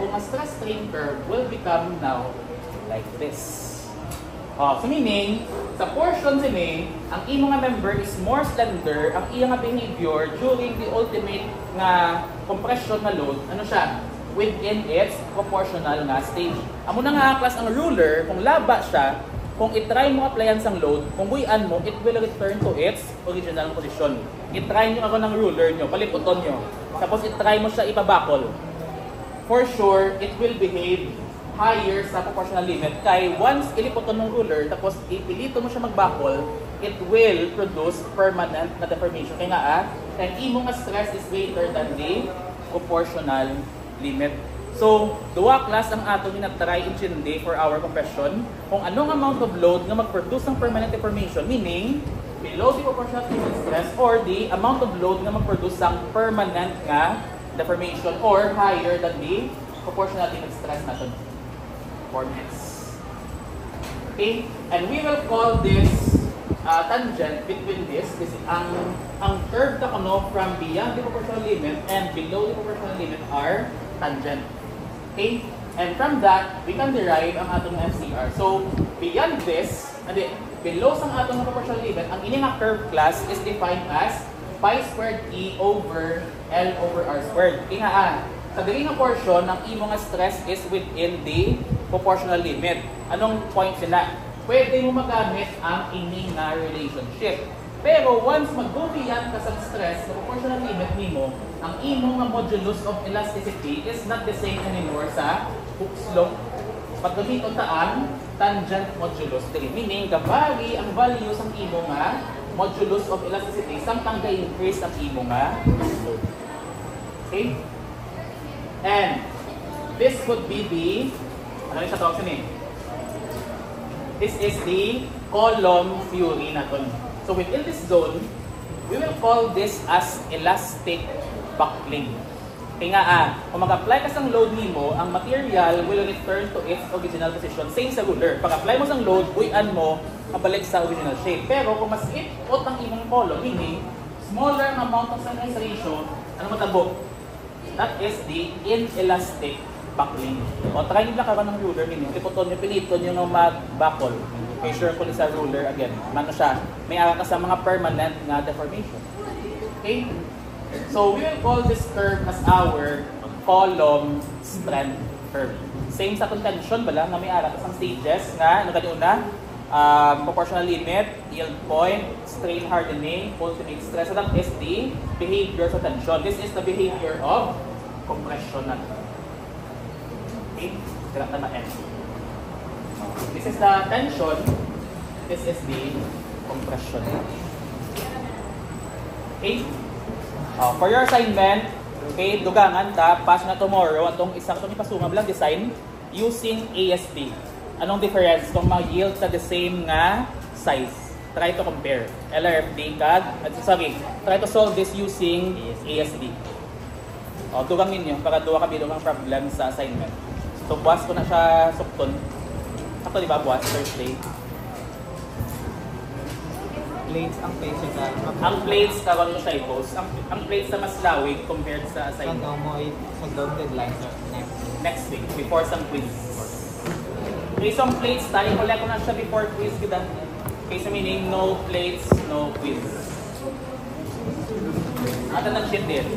kung ang stress strain curve will become now like this. So meaning, sa portion sini, ang imo nga member is more slender, ang iya nga behavior during the ultimate nga compression na load, ano siya? Within its proportional nga stage. Amo na nga class ang ruler, kung laba siya, kung itry mo applyan sang load, kung buyan mo, it will return to its original position. Itry nyo ako ng ruler nyo, paliputon nyo. Tapos itry mo siya ipabakol. For sure, it will behave higher sa proportional limit. Kaya once iliputon ng ruler, tapos ipilito mo siya magbakol, it will produce permanent na deformation. Kaya nga kaya imo nga stress is greater than the proportional limit. So, duwa class ang atong ginatry intindi for our compression. Kung anong amount of load nga mag-produce ng permanent deformation, meaning below the proportional limit stress or the amount of load nga mag-produce ng permanent nga deformation or higher than the proportional limit stress natin. Coordinates. Okay? And we will call this tangent between this is ang curve na kuno from beyond the proportional limit and below the proportional limit are tangent. Okay? And from that, we can derive ang atong MCR. So, beyond this, below sang atong proportional limit, ang ini nga curve class is defined as pi squared E over L over R squared. Okay nga sa dili nga portion ng imo nga stress is within the proportional limit. Anong point sila? Pwede mo magamit ang ini nga relationship. Pero once mag-go beyond ka sa stress, sa proportional limit nimo, ang imo nga modulus of elasticity is not the same anymore sa Hooke's law. Paggamito ta ang tangent modulus. Meaning, gabali ang value sa imo nga modulus of elasticity samtang ga-increase ang imo nga load. Okay? And this would be the, ano yung sa tawag siya this is the column theory natin. So within this zone, we will call this as elastic buckling. Kaya nga kung mag-apply ka sang load nimo, ang material will return to its original position. Same sa ruler. Pag-apply mo sang load, buyan mo, mabalik sa original shape. Pero kung mas ikot ang imong column, meaning smaller amount of size ratio, ano matabo? That is the inelastic buckling. O try nyo lang karoon ng ruler ninyo. Iputon nyo, piliton nyo ng mag-buckle. Measure ko sa ruler again. Ano siya? May ara ka sa mga permanent nga deformation. Okay? So we will call this curve as our column strength curve. Same sa contention bala nga may ara ka sa stages nga ano kanina? Proportional limit, yield point, strain hardening, ultimate stress. So that is the behavior sa tension. This is the behavior of compression natin. Okay? Kailangan na ma-end. This is the tension. This is the compression. Okay? For your assignment, okay, dugangan ta, pass na tomorrow, atong isang itong ipasungab lang design using ASP. Anong difference kung mag-yield sa the same nga size? Try to compare. LRFD, try to solve this using ASP. Dugang ninyo, para duwa ka bilong ang problem sa assignment. So, buwas ko na siya sukton. Ako, di ba, buwas, Thursday? Plates, ang plates ka. Ang plates, kawan mo siya i-post. Ang plates na mas lawig compared sa assignment. Saan mo sa deadline sa next week, before some quiz. Okay, some plates, tayo collect ko na siya before quiz kita. Okay, so meaning, no plates, no quiz. Ata ng sheet din.